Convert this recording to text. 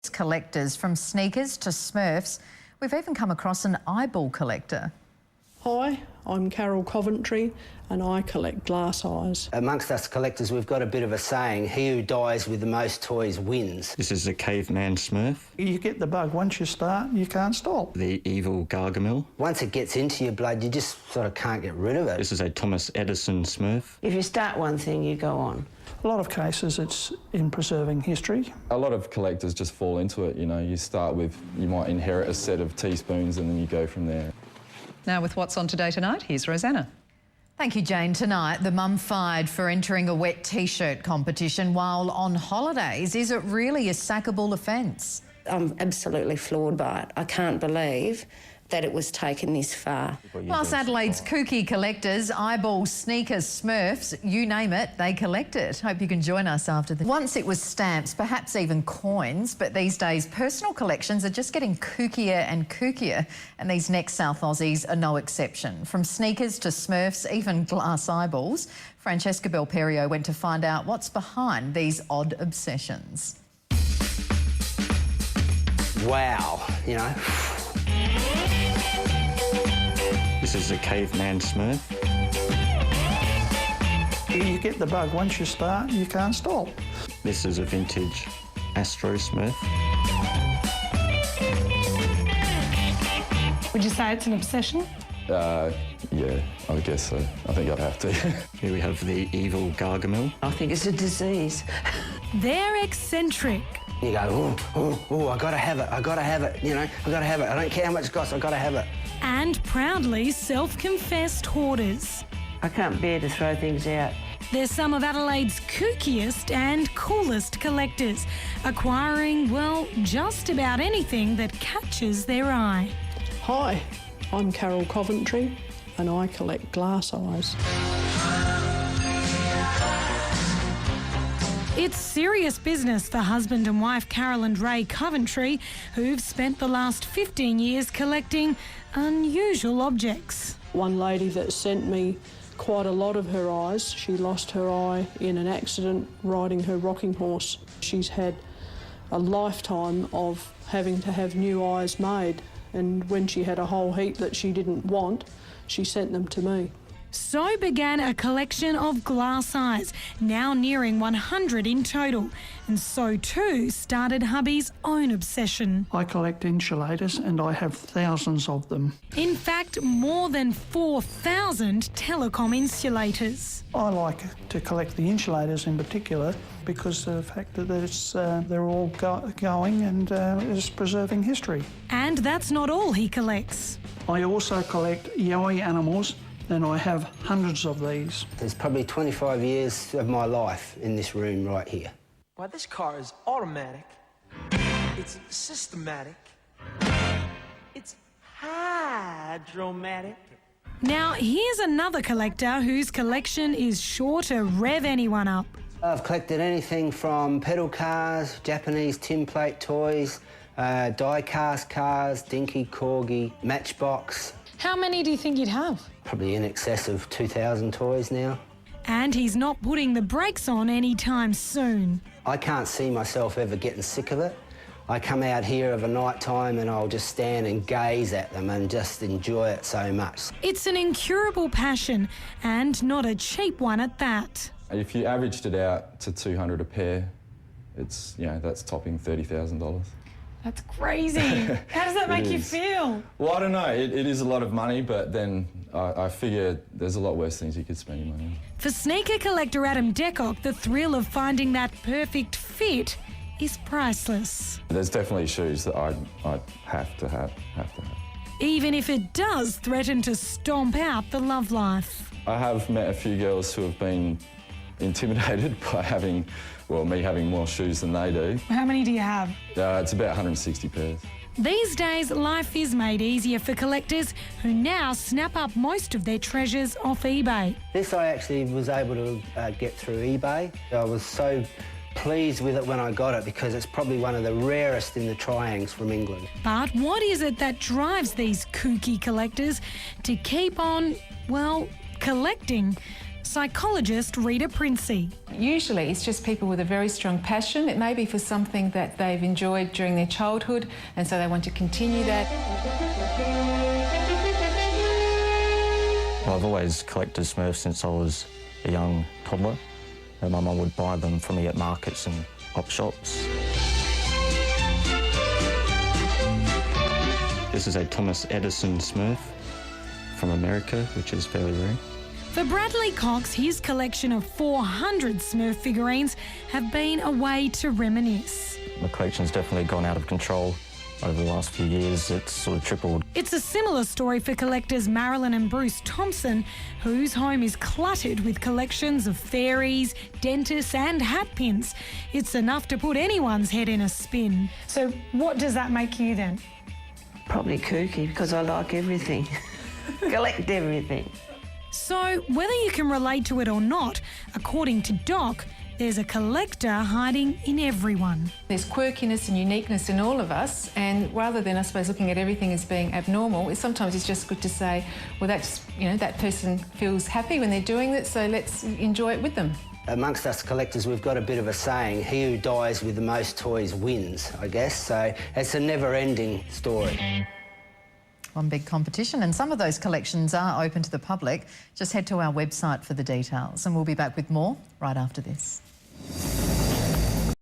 Collectors, from sneakers to Smurfs. We've even come across an eyeball collector. Hi, I'm Carol Coventry and I collect glass eyes. Amongst us collectors, we've got a bit of a saying, he who dies with the most toys wins. This is a caveman Smurf. You get the bug. Once you start, you can't stop. The evil Gargamel. Once it gets into your blood, you just sort of can't get rid of it. This is a Thomas Edison Smurf. If you start one thing, you go on. A lot of cases, it's in preserving history. A lot of collectors just fall into it, you know. You start with, you might inherit a set of teaspoons and then you go from there. Now with What's On Today Tonight, here's Rosanna. Thank you, Jane. Tonight, the mum fired for entering a wet T-shirt competition while on holidays. Is it really a sackable offence? I'm absolutely floored by it. I can't believe that it was taken this far. Plus, Adelaide's kooky collectors, eyeballs, sneakers, Smurfs, you name it, they collect it. Hope you can join us after this. Once it was stamps, perhaps even coins, but these days personal collections are just getting kookier and kookier, and these next South Aussies are no exception. From sneakers to Smurfs, even glass eyeballs, Francesca Belperio went to find out what's behind these odd obsessions. Wow, you know. This is a caveman Smurf. You get the bug. Once you start, you can't stop. This is a vintage Astro Smurf. Would you say it's an obsession? Yeah, I guess so. I think I'd have to. Here we have the evil Gargamel. I think it's a disease. They're eccentric. You go, I gotta have it, you know, I gotta have it. I don't care how much it costs, I gotta have it. And proudly self-confessed hoarders. I can't bear to throw things out. They're some of Adelaide's kookiest and coolest collectors, acquiring, well, just about anything that catches their eye. Hi, I'm Carol Coventry and I collect glass eyes. It's serious business for husband and wife Carol and Ray Coventry, who've spent the last 15 years collecting unusual objects. One lady that sent me quite a lot of her eyes, she lost her eye in an accident riding her rocking horse. She's had a lifetime of having to have new eyes made, and when she had a whole heap that she didn't want, she sent them to me. So began a collection of glass eyes, now nearing 100 in total. And so too started hubby's own obsession. I collect insulators and I have thousands of them. In fact, more than 4,000 telecom insulators. I like to collect the insulators in particular because of the fact that they're all going and it's preserving history. And that's not all he collects. I also collect yowie animals, and I have hundreds of these. There's probably 25 years of my life in this room right here. Well, this car is automatic, it's systematic, it's hydromatic. Now, here's another collector whose collection is sure to rev anyone up. I've collected anything from pedal cars, Japanese tin plate toys, die-cast cars, dinky corgi, matchbox. How many do you think you'd have? Probably in excess of 2,000 toys now. And he's not putting the brakes on anytime soon. I can't see myself ever getting sick of it. I come out here of a night time and I'll just stand and gaze at them and just enjoy it so much. It's an incurable passion, and not a cheap one at that. If you averaged it out to 200 a pair, it's, you know, that's topping $30,000. That's crazy. How does that make you feel? Well, I don't know. It is a lot of money, but then I figure there's a lot worse things you could spend your money on. For sneaker collector Adam Decock, the thrill of finding that perfect fit is priceless. There's definitely shoes that I'd have to have. Even if it does threaten to stomp out the love life. I have met a few girls who have been intimidated by me having more shoes than they do. How many do you have? It's about 160 pairs. These days, life is made easier for collectors who now snap up most of their treasures off eBay. This I actually was able to get through eBay. I was so pleased with it when I got it because it's probably one of the rarest in the triangles from England. But what is it that drives these kooky collectors to keep on, well, collecting? psychologist Rita Princey. Usually it's just people with a very strong passion. It may be for something that they've enjoyed during their childhood and so they want to continue that. Well, I've always collected Smurfs since I was a young toddler. And my mum would buy them for me at markets and op shops. This is a Thomas Edison Smurf from America, which is fairly rare. For Bradley Cox, his collection of 400 Smurf figurines have been a way to reminisce. My collection's definitely gone out of control over the last few years. It's sort of tripled. It's a similar story for collectors Marilyn and Bruce Thompson, whose home is cluttered with collections of fairies, dentists and hat pins. It's enough to put anyone's head in a spin. So what does that make you then? Probably kooky, because I like everything. Collect everything. So, whether you can relate to it or not, according to Doc, there's a collector hiding in everyone. There's quirkiness and uniqueness in all of us, and rather than, I suppose, looking at everything as being abnormal, sometimes it's just good to say, well, that's, that person feels happy when they're doing it, so let's enjoy it with them. Amongst us collectors, we've got a bit of a saying, he who dies with the most toys wins, I guess, so it's a never-ending story. One big competition, and some of those collections are open to the public. Just head to our website for the details, and we'll be back with more right after this.